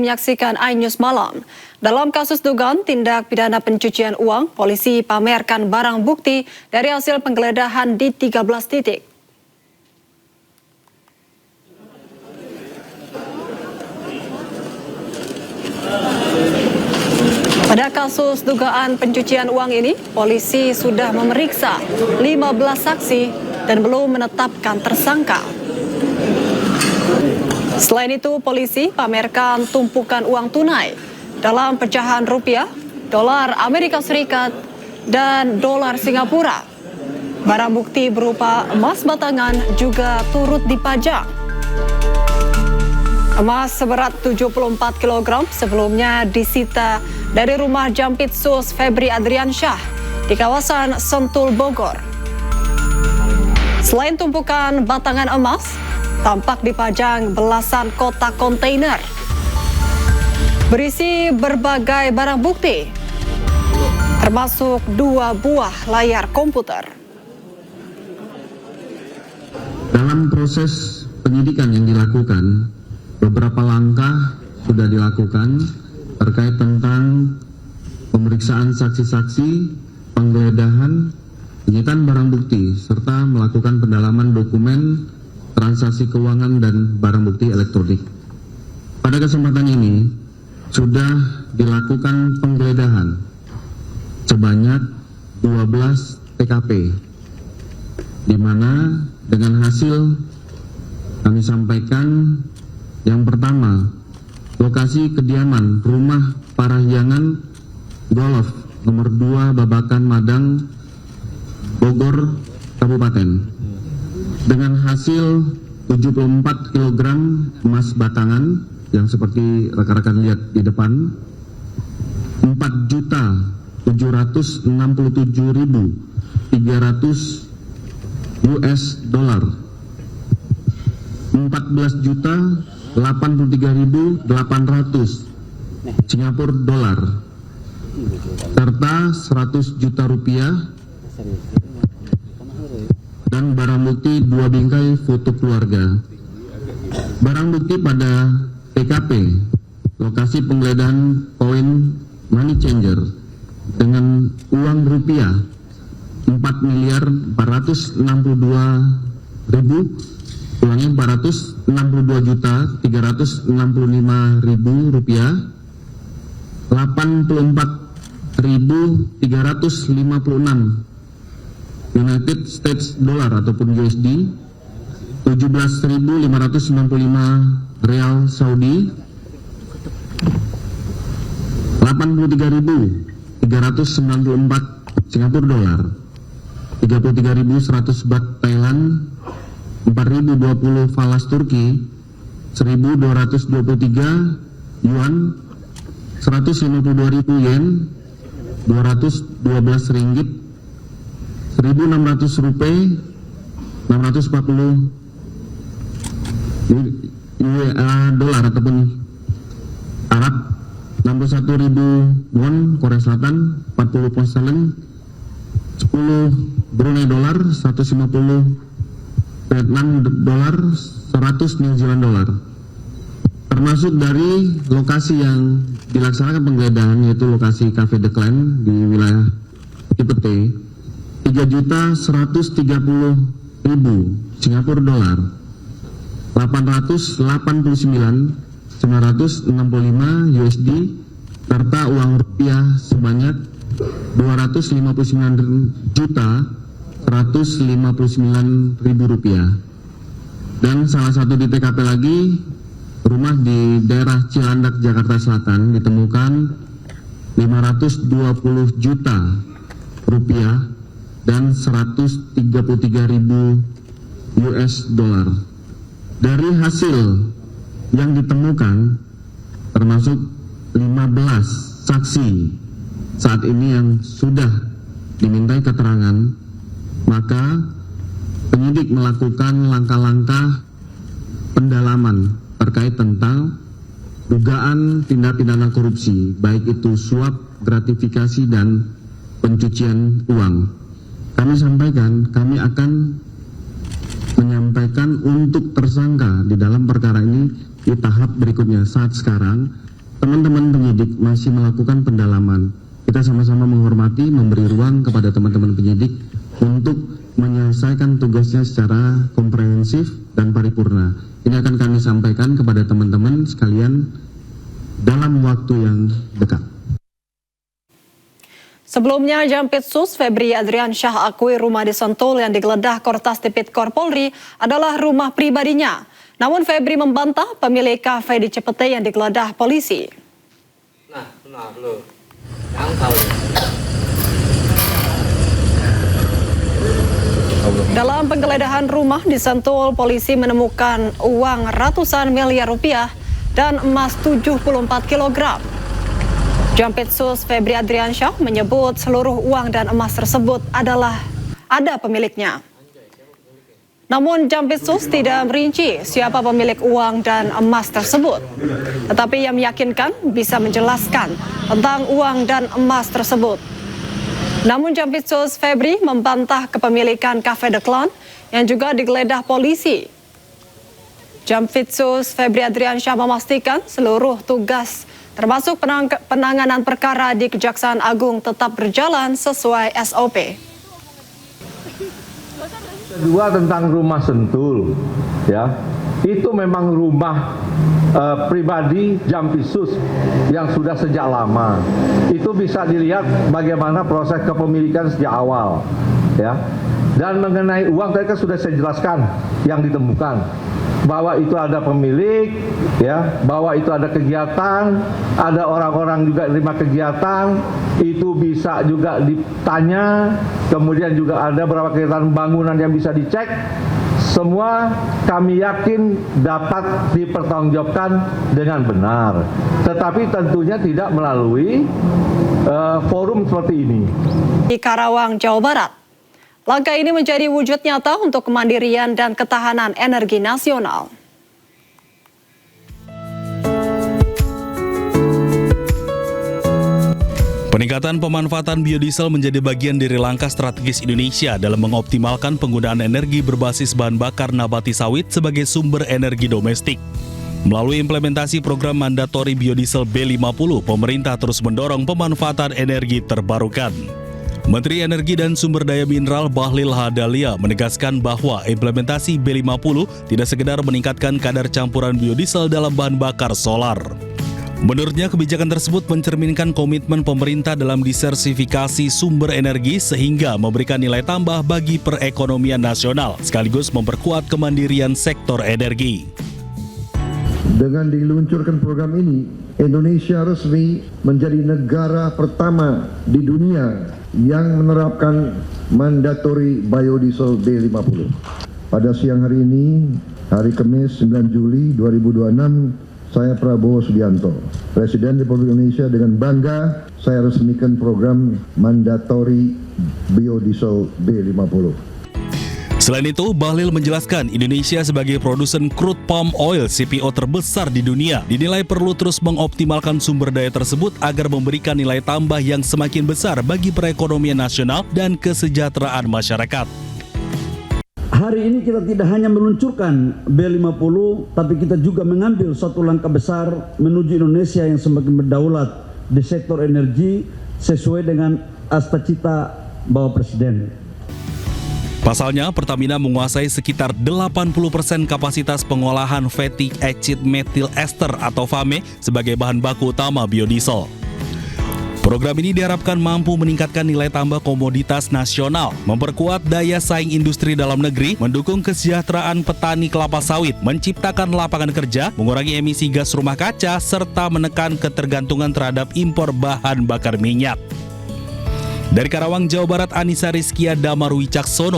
menyaksikan iNews Malam. Dalam kasus dugaan tindak pidana pencucian uang, polisi pamerkan barang bukti dari hasil penggeledahan di 13 titik. Pada kasus dugaan pencucian uang ini, polisi sudah memeriksa 15 saksi dan belum menetapkan tersangka. Selain itu, polisi pamerkan tumpukan uang tunai dalam pecahan rupiah, dolar Amerika Serikat, dan dolar Singapura. Barang bukti berupa emas batangan juga turut dipajang. Emas seberat 74 kg sebelumnya disita dari rumah Jampitsus Febri Adriansyah di kawasan Sentul, Bogor. Selain tumpukan batangan emas, tampak dipajang belasan kotak kontainer berisi berbagai barang bukti, termasuk 2 buah layar komputer. Dalam proses penyidikan yang dilakukan, beberapa langkah sudah dilakukan terkait tentang pemeriksaan saksi-saksi, penggeledahan, penyitaan barang bukti, serta melakukan pendalaman dokumen transaksi keuangan dan barang bukti elektronik. Pada kesempatan ini sudah dilakukan penggeledahan sebanyak 12 TKP, di mana dengan hasil kami sampaikan yang pertama, lokasi kediaman rumah Parahyangan Golf nomor 2 Babakan Madang, Bogor, Kabupaten. Dengan hasil 74 kg emas batangan yang seperti rekan-rekan lihat di depan, 4.767.300 US dollar, 14.083.800 Singapura dolar, serta 100 juta rupiah dan barang bukti 2 bingkai foto keluarga. Barang bukti pada TKP, lokasi penggeledahan koin money changer dengan uang rupiah 4.462.365.000 rupiah, 84.356 United States dollar ataupun USD, 17.595 real Saudi, 83.394 Singapura dolar, 33.100 baht Thailand, 4.020 falas Turki, 1.223 yuan, 152.000 yen, 212 ringgit, 1.600 rupiah, 640 dolar ataupun Arab, 61.000 won Korea Selatan, 40 pound sterling, 10 Brunei dolar, 150 Vietnam dolar, 100 New Zealand dolar. Termasuk dari lokasi yang dilaksanakan penggeledahan, yaitu lokasi Cafe The Clan di wilayah Kipete, 3.130.000 Singapura dolar, 889.965 USD, serta uang rupiah sebanyak 259.159.000 rupiah. Dan salah satu di TKP lagi, rumah di daerah Cilandak, Jakarta Selatan, ditemukan 520 juta rupiah dan 133.000 US dollar. Dari hasil yang ditemukan, termasuk 15 saksi saat ini yang sudah dimintai keterangan, maka penyidik melakukan langkah-langkah pendalaman terkait tentang dugaan tindak pidana korupsi, baik itu suap, gratifikasi, dan pencucian uang. Kami sampaikan, kami akan menyampaikan untuk tersangka di dalam perkara ini di tahap berikutnya. Saat sekarang teman-teman penyidik masih melakukan pendalaman. Kita sama-sama menghormati, memberi ruang kepada teman-teman penyidik untuk menyelesaikan tugasnya secara komprehensif dan paripurna. Ini akan kami sampaikan kepada teman-teman sekalian dalam waktu yang dekat. Sebelumnya, Jampitsus Febri Adriansyah akui rumah di Sentul yang digeledah Kortas Tipikor Polri adalah rumah pribadinya. Namun Febri membantah pemilik kafe di Cipete yang digeledah polisi. Nah, benar loh. Yang tahu. Dalam penggeledahan rumah di Sentul, polisi menemukan uang ratusan miliar rupiah dan emas 74 kg. Jampitsus Febri Adriansyah menyebut seluruh uang dan emas tersebut ada pemiliknya. Namun Jampitsus tidak merinci siapa pemilik uang dan emas tersebut. Tetapi ia meyakinkan bisa menjelaskan tentang uang dan emas tersebut. Namun Jampitsus Febri membantah kepemilikan Cafe The Clown yang juga digeledah polisi. Jampitsus Febri Adriansyah memastikan seluruh tugas termasuk penanganan perkara di Kejaksaan Agung tetap berjalan sesuai SOP. Kedua tentang rumah Sentul, ya, itu memang rumah pribadi Jampitsus yang sudah sejak lama. Itu bisa dilihat bagaimana proses kepemilikan sejak awal, ya. Dan mengenai uang tadi kan sudah saya jelaskan yang ditemukan, bahwa itu ada pemilik, ya, bahwa itu ada kegiatan, ada orang-orang juga terima kegiatan, itu bisa juga ditanya, kemudian juga ada beberapa kegiatan bangunan yang bisa dicek. Semua kami yakin dapat dipertanggungjawabkan dengan benar, tetapi tentunya tidak melalui forum seperti ini. Di Karawang, Jawa Barat, langkah ini menjadi wujud nyata untuk kemandirian dan ketahanan energi nasional. Peningkatan pemanfaatan biodiesel menjadi bagian dari langkah strategis Indonesia dalam mengoptimalkan penggunaan energi berbasis bahan bakar nabati sawit sebagai sumber energi domestik. Melalui implementasi program mandatori biodiesel B50, pemerintah terus mendorong pemanfaatan energi terbarukan. Menteri Energi dan Sumber Daya Mineral Bahlil Lahadalia menegaskan bahwa implementasi B50 tidak sekedar meningkatkan kadar campuran biodiesel dalam bahan bakar solar. Menurutnya, kebijakan tersebut mencerminkan komitmen pemerintah dalam diversifikasi sumber energi sehingga memberikan nilai tambah bagi perekonomian nasional, sekaligus memperkuat kemandirian sektor energi. Dengan diluncurkan program ini, Indonesia resmi menjadi negara pertama di dunia yang menerapkan mandatory biodiesel B50. Pada siang hari ini, hari Kamis 9 Juli 2026, saya Prabowo Subianto, Presiden Republik Indonesia, dengan bangga saya resmikan program mandatory biodiesel B50. Selain itu, Bahlil menjelaskan Indonesia sebagai produsen crude palm oil CPO terbesar di dunia dinilai perlu terus mengoptimalkan sumber daya tersebut agar memberikan nilai tambah yang semakin besar bagi perekonomian nasional dan kesejahteraan masyarakat. Hari ini kita tidak hanya meluncurkan B50, tapi kita juga mengambil satu langkah besar menuju Indonesia yang semakin berdaulat di sektor energi sesuai dengan cita-cita Bapak Presiden. Pasalnya, Pertamina menguasai sekitar 80% kapasitas pengolahan fatty acid methyl ester atau FAME sebagai bahan baku utama biodiesel. Program ini diharapkan mampu meningkatkan nilai tambah komoditas nasional, memperkuat daya saing industri dalam negeri, mendukung kesejahteraan petani kelapa sawit, menciptakan lapangan kerja, mengurangi emisi gas rumah kaca, serta menekan ketergantungan terhadap impor bahan bakar minyak. Dari Karawang, Jawa Barat, Anissa Rizkia Damarwi Caksono,